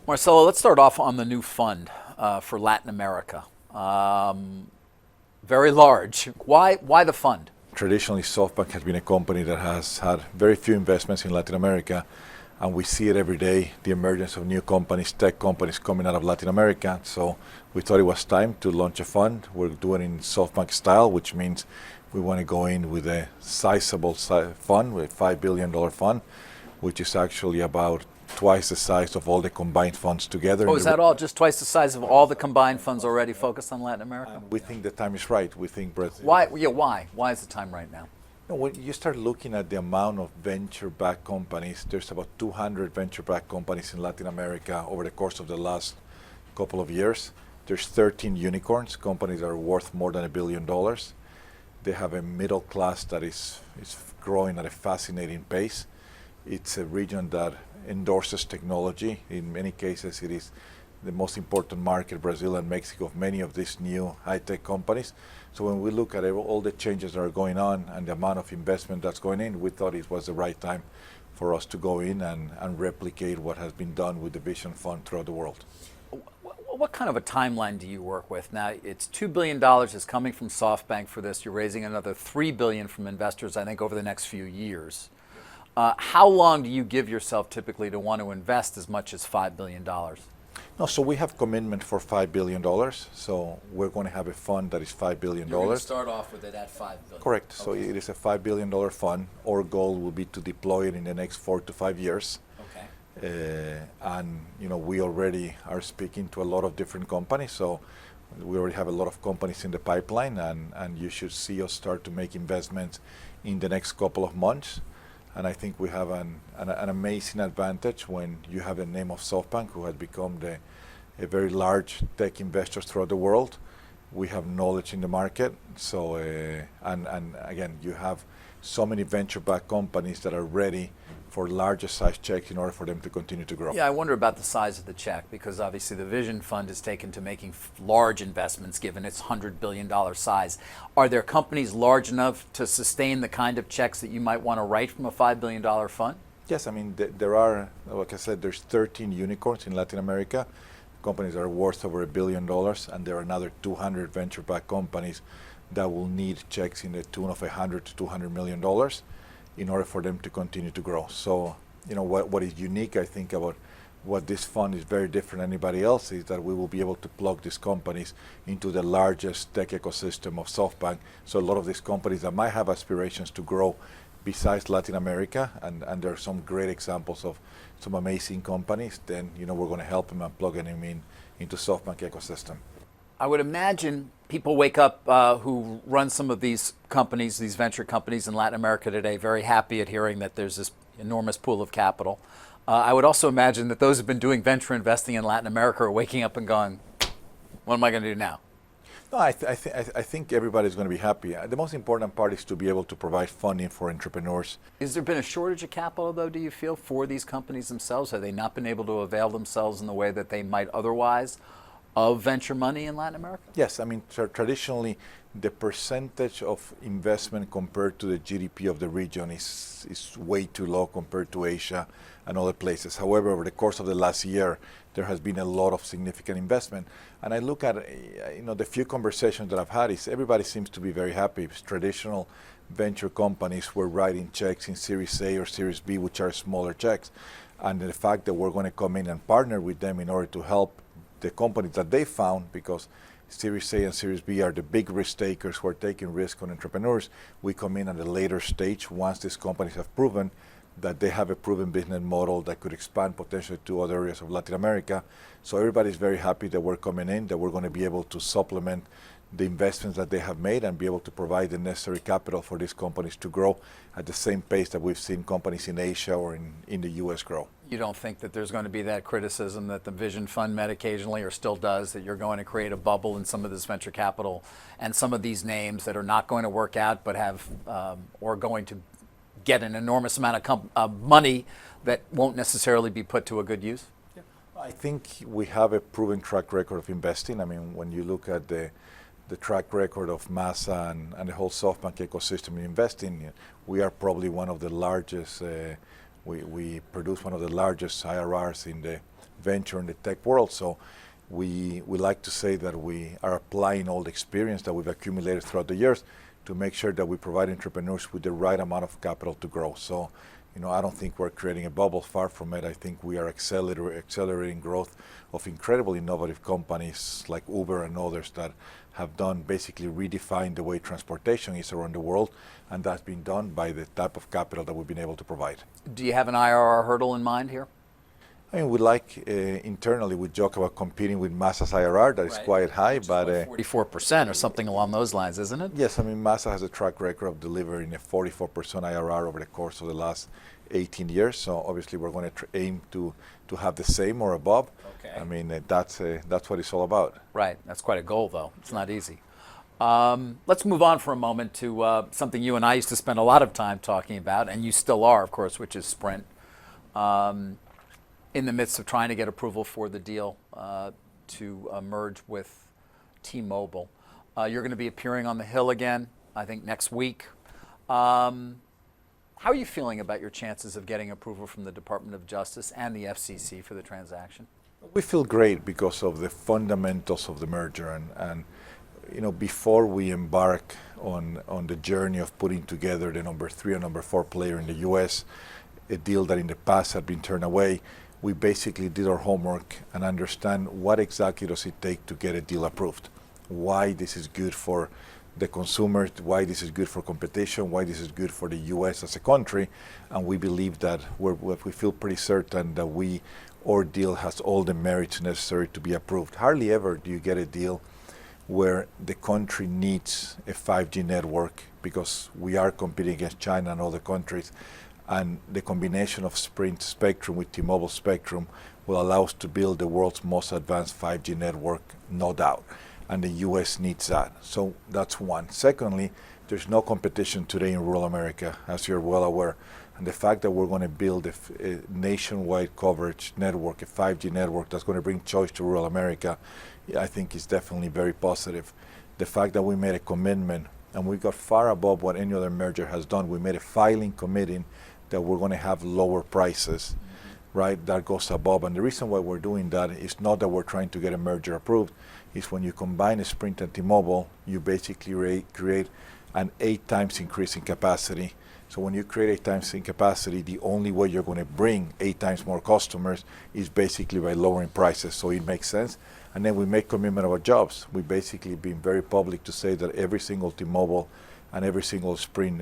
Marcelo, let's start off on the new fund for Latin America. Very large. Why the fund? Traditionally, SoftBank has been a company that has had very few investments in Latin America, and we see it every day, the emergence of new companies, tech companies coming out of Latin America. So we thought it was time to launch a fund. We're doing it in SoftBank style, which means we want to go in with a sizable fund, with a $5 billion fund, which is actually about twice the size of all the combined funds together. Oh, is that all? Just twice the size of all the combined funds already focused on Latin America? We think the time is right. We think Brazil. Why? Yeah, why? Why is the time right now? When you start looking at the amount of venture-backed companies, there's about 200 venture-backed companies in Latin America over the course of the last couple of years. There's 13 unicorns, companies that are worth more than $1 billion. They have a middle class that is growing at a fascinating pace. It's a region that endorses technology. In many cases, it is the most important market, Brazil and Mexico, of many of these new high-tech companies. So when we look at all the changes that are going on and the amount of investment that's going in, we thought it was the right time for us to go in and replicate what has been done with the Vision Fund throughout the world. What kind of a timeline do you work with? Now, it's $2 billion is coming from SoftBank for this. You're raising another $3 billion from investors, I think, over the next few years. How long do you give yourself typically to want to invest as much as $5 billion? No, so we have commitment for $5 billion. So we're going to have a fund that is $5 billion. You're going to start off with it at $5 billion. Correct. So it is a $5 billion fund. Our goal will be to deploy it in the next 4 to 5 years. Okay. And we already are speaking to a lot of different companies. So we already have a lot of companies in the pipeline, and you should see us start to make investments in the next couple of months. And I think we have an amazing advantage when you have the name of SoftBank, who has become a very large tech investor throughout the world. We have knowledge in the market. So, and again, you have so many venture-backed companies that are ready for larger size checks in order for them to continue to grow. Yeah, I wonder about the size of the check, because obviously the Vision Fund is taken to making large investments given its $100 billion size. Are there companies large enough to sustain the kind of checks that you might want to write from a $5 billion fund? Yes, I mean, there are, like I said, there's 13 unicorns in Latin America, companies that are worth over $1 billion, and there are another 200 venture-backed companies that will need checks in the tune of $100 to $200 million in order for them to continue to grow. So, what is unique, I think, about what this fund is very different than anybody else is that we will be able to plug these companies into the largest tech ecosystem of SoftBank. So a lot of these companies that might have aspirations to grow besides Latin America, and there are some great examples of some amazing companies, then we're going to help them and plug them into SoftBank ecosystem. I would imagine people wake up who run some of these companies, these venture companies in Latin America today, very happy at hearing that there's this enormous pool of capital. I would also imagine that those who've been doing venture investing in Latin America are waking up and going, what am I going to do now? No, I think everybody's going to be happy. The most important part is to be able to provide funding for entrepreneurs. Has there been a shortage of capital, though, do you feel, for these companies themselves? Have they not been able to avail themselves in the way that they might otherwise of venture money in Latin America? Yes, I mean, traditionally, the percentage of investment compared to the GDP of the region is way too low compared to Asia and other places. However, over the course of the last year, there has been a lot of significant investment. And I look at, the few conversations that I've had is everybody seems to be very happy. Traditional venture companies were writing checks in Series A or Series B, which are smaller checks. And the fact that we're going to come in and partner with them in order to help the companies that they found, because Series A and Series B are the big risk takers who are taking risk on entrepreneurs. We come in at a later stage once these companies have proven that they have a proven business model that could expand potentially to other areas of Latin America. So everybody's very happy that we're coming in, that we're going to be able to supplement the investments that they have made and be able to provide the necessary capital for these companies to grow at the same pace that we've seen companies in Asia or in the US grow. You don't think that there's going to be that criticism that the Vision Fund met occasionally, or still does, that you're going to create a bubble in some of this venture capital and some of these names that are not going to work out but have or going to get an enormous amount of money that won't necessarily be put to a good use? Yeah. I think we have a proven track record of investing. I mean, when you look at the track record of Masa and the whole SoftBank ecosystem in investing, we are probably one of the largest, we produce one of the largest IRRs in the venture in the tech world. So we like to say that we are applying all the experience that we've accumulated throughout the years to make sure that we provide entrepreneurs with the right amount of capital to grow. So, I don't think we're creating a bubble, far from it. I think we are accelerating growth of incredible innovative companies like Uber and others that have done basically redefine the way transportation is around the world, and that's been done by the type of capital that we've been able to provide. Do you have an IRR hurdle in mind here? I mean, we like internally, we joke about competing with Mazda's IRR that is quite high, but 44% or something along those lines, isn't it? yes, I mean, Mazda has a track record of delivering a 44% IRR over the course of the last 18 years. So obviously, we're going to aim to have the same or above. Okay. I mean, that's what it's all about. Right. That's quite a goal, though. It's not easy. Let's move on for a moment to something you and I used to spend a lot of time talking about, and you still are, of course, which is Sprint. In the midst of trying to get approval for the deal to merge with T-Mobile. You're going to be appearing on the Hill again, I think, next week. How are you feeling about your chances of getting approval from the Department of Justice and the FCC for the transaction? We feel great because of the fundamentals of the merger, and before we embark on the journey of putting together the number 3 and number 4 player in the U.S., a deal that in the past had been turned away, we basically did our homework and understand what exactly does it take to get a deal approved, why this is good for the consumer, why this is good for competition, why this is good for the U.S. as a country, and we believe that we feel pretty certain that our deal has all the merits necessary to be approved. Hardly ever do you get a deal where the country needs a 5G network, because we are competing against China and other countries, and the combination of Sprint spectrum with T-Mobile spectrum will allow us to build the world's most advanced 5G network, no doubt. And the U.S. needs that. So that's one. Secondly, there's no competition today in rural America, as you're well aware. And the fact that we're going to build a nationwide coverage network, a 5G network that's going to bring choice to rural America, I think is definitely very positive. The fact that we made a commitment, and we got far above what any other merger has done. We made a filing committing that we're going to have lower prices, right? That goes above. And the reason why we're doing that is not that we're trying to get a merger approved. Is when you combine a Sprint and T-Mobile, you basically create an 8 times increase in capacity. So when you create 8 times in capacity, the only way you're going to bring 8 times more customers is basically by lowering prices. So it makes sense. And then we make commitment about jobs. We basically been very public to say that every single T-Mobile and every single Sprint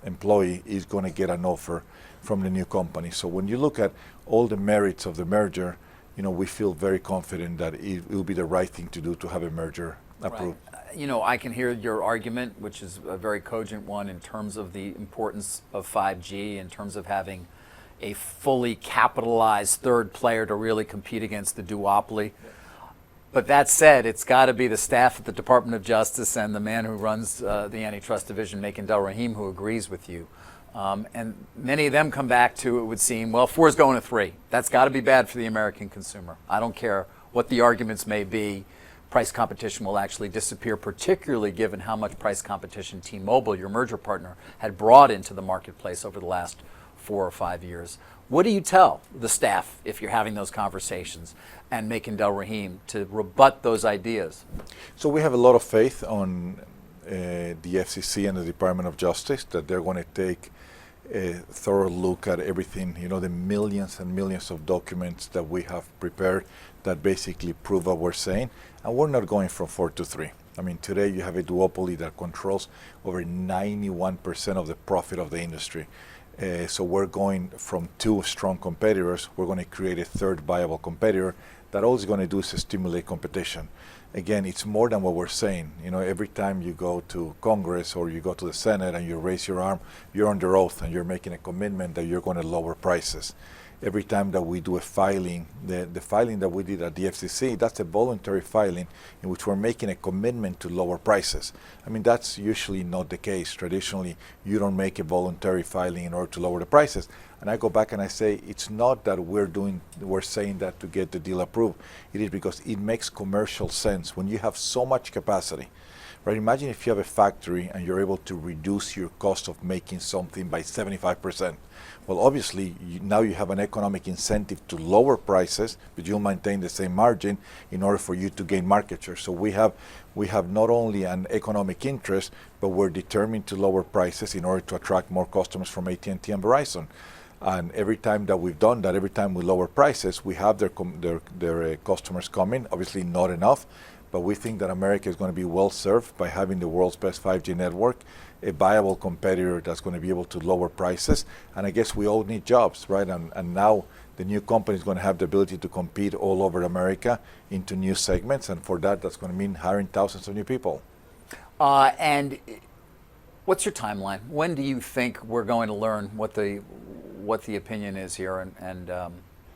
employee is going to get an offer from the new company. So when you look at all the merits of the merger, we feel very confident that it will be the right thing to do to have a merger approved. Right. I can hear your argument, which is a very cogent one in terms of the importance of 5G, in terms of having a fully capitalized third player to really compete against the duopoly. Yeah. But that said, it's got to be the staff at the Department of Justice and the man who runs the antitrust division, Makin Delrahim, who agrees with you. And many of them come back to, it would seem, well, 4 is going to 3. That's got to be bad for the American consumer. I don't care what the arguments may be. Price competition will actually disappear, particularly given how much price competition T-Mobile, your merger partner, had brought into the marketplace over the last 4 or 5 years. What do you tell the staff if you're having those conversations and Makin Delrahim to rebut those ideas? So we have a lot of faith on the FCC and the Department of Justice that they're going to take a thorough look at everything, the millions and millions of documents that we have prepared that basically prove what we're saying. And we're not going from 4 to 3. I mean, today you have a duopoly that controls over 91% of the profit of the industry. So we're going from 2 strong competitors, we're going to create a third viable competitor that all it's going to do is stimulate competition. Again, it's more than what we're saying. Every time you go to Congress or you go to the Senate and you raise your arm, you're under oath and you're making a commitment that you're going to lower prices. Every time that we do a filing, the filing that we did at the FCC, that's a voluntary filing in which we're making a commitment to lower prices. I mean, that's usually not the case. Traditionally, you don't make a voluntary filing in order to lower the prices. And I go back and I say, it's not that we're saying that to get the deal approved. It is because it makes commercial sense when you have so much capacity, right? Imagine if you have a factory and you're able to reduce your cost of making something by 75%. Well, obviously, now you have an economic incentive to lower prices, but you'll maintain the same margin in order for you to gain market share. So we have not only an economic interest, but we're determined to lower prices in order to attract more customers from AT&T and Verizon. And every time that we've done that, every time we lower prices, we have their customers coming. Obviously, not enough, but we think that America is going to be well served by having the world's best 5G network, a viable competitor that's going to be able to lower prices. And I guess we all need jobs, right? And now the new company is going to have the ability to compete all over America into new segments. And for that, that's going to mean hiring thousands of new people. And what's your timeline? When do you think we're going to learn what the opinion is here? And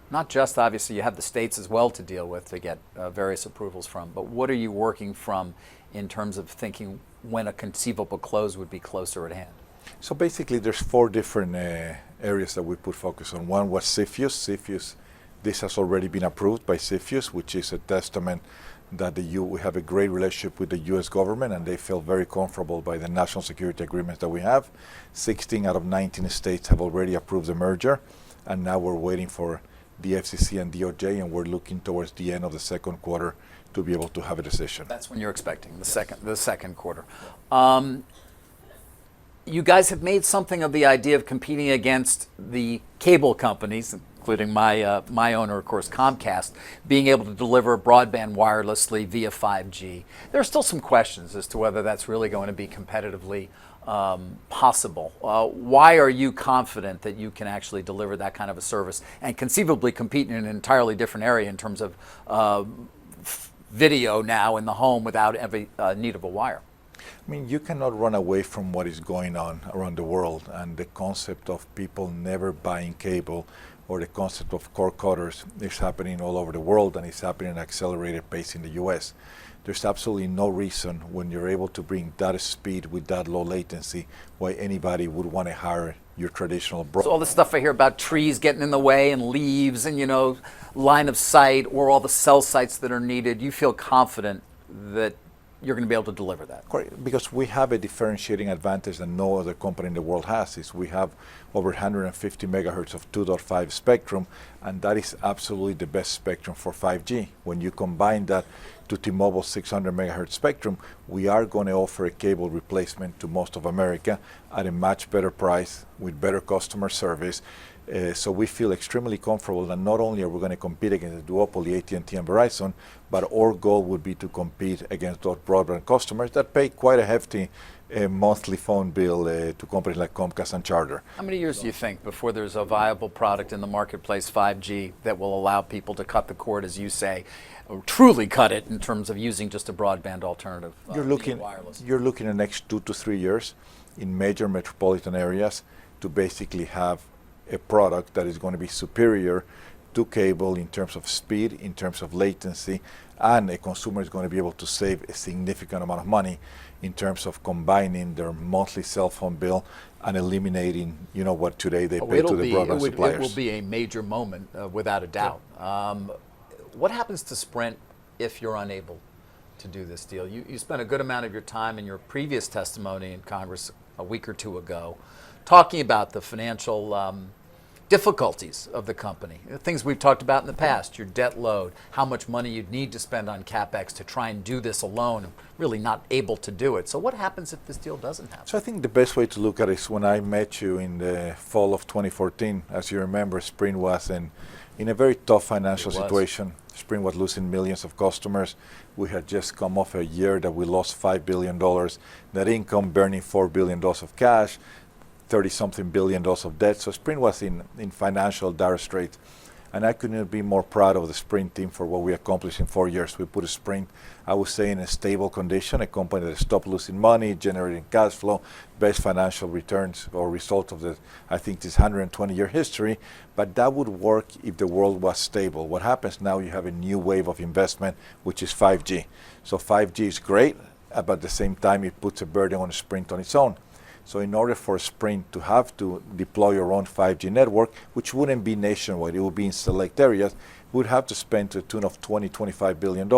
not just, obviously, you have the states as well to deal with to get various approvals from, but what are you working from in terms of thinking when a conceivable close would be closer at hand? So basically, there's 4 different areas that we put focus on. One was CFIUS. CFIUS, this has already been approved by CFIUS, which is a testament that we have a great relationship with the U.S. government, and they feel very comfortable by the national security agreements that we have. 16 out of 19 states have already approved the merger, and now we're waiting for the FCC and DOJ, and we're looking towards the end of the second quarter to be able to have a decision. That's when you're expecting the second quarter. You guys have made something of the idea of competing against the cable companies, including my owner, of course, Comcast, being able to deliver broadband wirelessly via 5G. There are still some questions as to whether that's really going to be competitively possible. Why are you confident that you can actually deliver that kind of a service and conceivably compete in an entirely different area in terms of video now in the home without every need of a wire? I mean, you cannot run away from what is going on around the world, and the concept of people never buying cable or the concept of cord cutters is happening all over the world, and it's happening at an accelerated pace in the US. There's absolutely no reason when you're able to bring that speed with that low latency why anybody would want to hire your traditional broadband. So all the stuff I hear about trees getting in the way and leaves and, line of sight or all the cell sites that are needed, you feel confident that you're going to be able to deliver that? Correct, because we have a differentiating advantage that no other company in the world has. Is we have over 150 megahertz of 2.5 spectrum, and that is absolutely the best spectrum for 5G. When you combine that to T-Mobile's 600 megahertz spectrum, we are going to offer a cable replacement to most of America at a much better price with better customer service. So we feel extremely comfortable that not only are we going to compete against the duopoly AT&T and Verizon, but our goal would be to compete against those broadband customers that pay quite a hefty monthly phone bill to companies like Comcast and Charter. How many years do you think before there's a viable product in the marketplace, 5G, that will allow people to cut the cord, as you say, or truly cut it in terms of using just a broadband alternative? You're looking at the next 2 to 3 years in major metropolitan areas to basically have a product that is going to be superior to cable in terms of speed, in terms of latency, and a consumer is going to be able to save a significant amount of money in terms of combining their monthly cell phone bill and eliminating, what today they pay to the broadband suppliers. It will be a major moment, without a doubt. What happens to Sprint if you're unable to do this deal? You spent a good amount of your time in your previous testimony in Congress a week or two ago talking about the financial difficulties of the company, things we've talked about in the past, your debt load, how much money you'd need to spend on CapEx to try and do this alone, really not able to do it. So what happens if this deal doesn't happen? So I think the best way to look at it is when I met you in the fall of 2014, as you remember, Sprint was in a very tough financial situation. Sprint was losing millions of customers. We had just come off a year that we lost $5 billion net income, burning $4 billion of cash, 30-something billion dollars of debt. So Sprint was in financial dire straits. And I couldn't be more proud of the Sprint team for what we accomplished in 4 years. We put Sprint, I would say, in a stable condition, a company that stopped losing money, generating cash flow, best financial returns or result of this 120-year history. But that would work if the world was stable. What happens now, you have a new wave of investment, which is 5G. So 5G is great, but at the same time, it puts a burden on Sprint on its own. So in order for Sprint to have to deploy your own 5G network, which wouldn't be nationwide, it would be in select areas, we'd have to spend to the tune of $20-25 billion,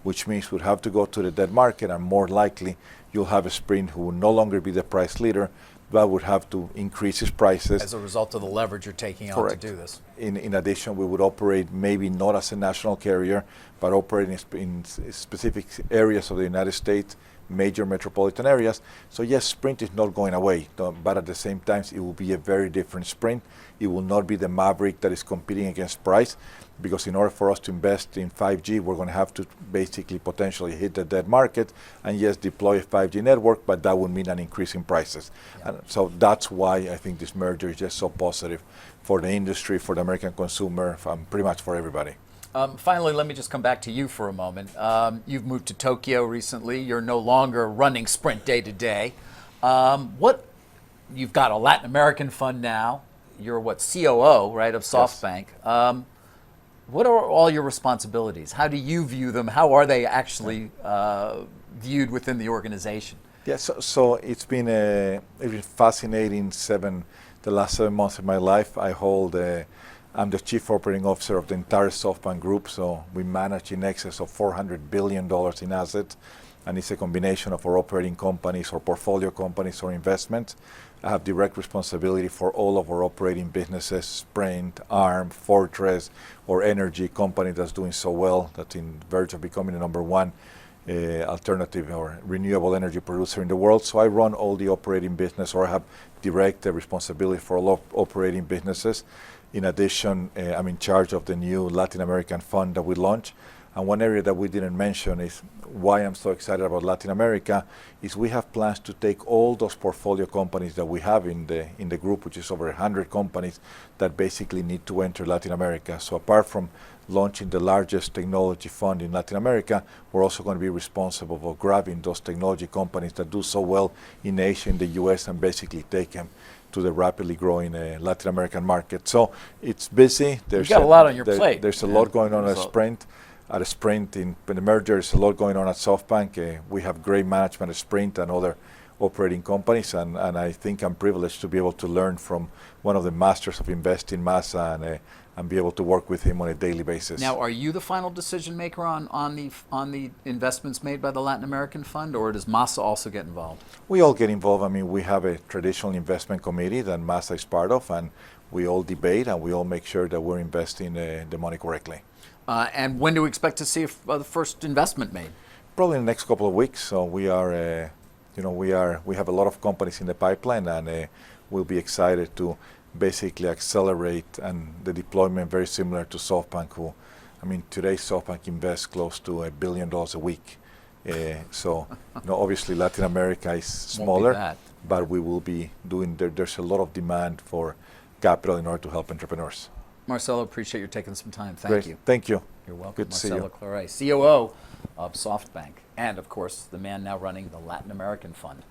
which means we'd have to go to the debt market, and more likely you'll have a Sprint who will no longer be the price leader, but would have to increase its prices. As a result of the leverage you're taking on Correct. to do this. In addition, we would operate maybe not as a national carrier, but operating in specific areas of the United States, major metropolitan areas. So yes, Sprint is not going away, but at the same time, it will be a very different Sprint. It will not be the Maverick that is competing against price, because in order for us to invest in 5G, we're going to have to basically potentially hit the debt market and yes, deploy a 5G network, but that would mean an increase in prices. Yeah. And so that's why I think this merger is just so positive for the industry, for the American consumer, pretty much for everybody. Finally, let me just come back to you for a moment. You've moved to Tokyo recently. You're no longer running Sprint day to day. You've got a Latin American fund now. You're COO, right, of SoftBank. Yes. What are all your responsibilities? How do you view them? How are they actually viewed within the organization? Yes, so it's been fascinating the last 7 months of my life. I'm the Chief Operating Officer of the entire SoftBank Group, so we manage in excess of $400 billion in assets, and it's a combination of our operating companies, or portfolio companies, or investments. I have direct responsibility for all of our operating businesses, Sprint, Arm, Fortress, or energy company that's doing so well, that's in verge of becoming the number one alternative or renewable energy producer in the world. So I run all the operating business, or I have direct responsibility for all operating businesses. In addition, I'm in charge of the new Latin American fund that we launched. And one area that we didn't mention is why I'm so excited about Latin America is we have plans to take all those portfolio companies that we have in the group, which is over 100 companies that basically need to enter Latin America. So apart from launching the largest technology fund in Latin America, we're also going to be responsible for grabbing those technology companies that do so well in Asia, in the US, and basically take them to the rapidly growing Latin American market. So it's busy. You've got a lot on your plate. There's a lot going on at Sprint. At Sprint, in the merger, there's a lot going on at SoftBank. We have great management at Sprint and other operating companies, and I think I'm privileged to be able to learn from one of the masters of investing, Masa, and be able to work with him on a daily basis. Now, are you the final decision maker on the investments made by the Latin American fund, or does Masa also get involved? We all get involved. I mean, we have a traditional investment committee that Masa is part of, and we all debate and we all make sure that we're investing the money correctly. And when do we expect to see the first investment made? Probably in the next couple of weeks. So we have a lot of companies in the pipeline, and we'll be excited to basically accelerate and the deployment very similar to SoftBank, today SoftBank invests close to $1 billion a week. Obviously Latin America is smaller, but we will be doing, there's a lot of demand for capital in order to help entrepreneurs. Marcelo, appreciate you taking some time. Thank Great. you. Thank you. You're welcome. Good to see you. Marcelo Claure, COO of SoftBank, and of course the man now running the Latin American fund.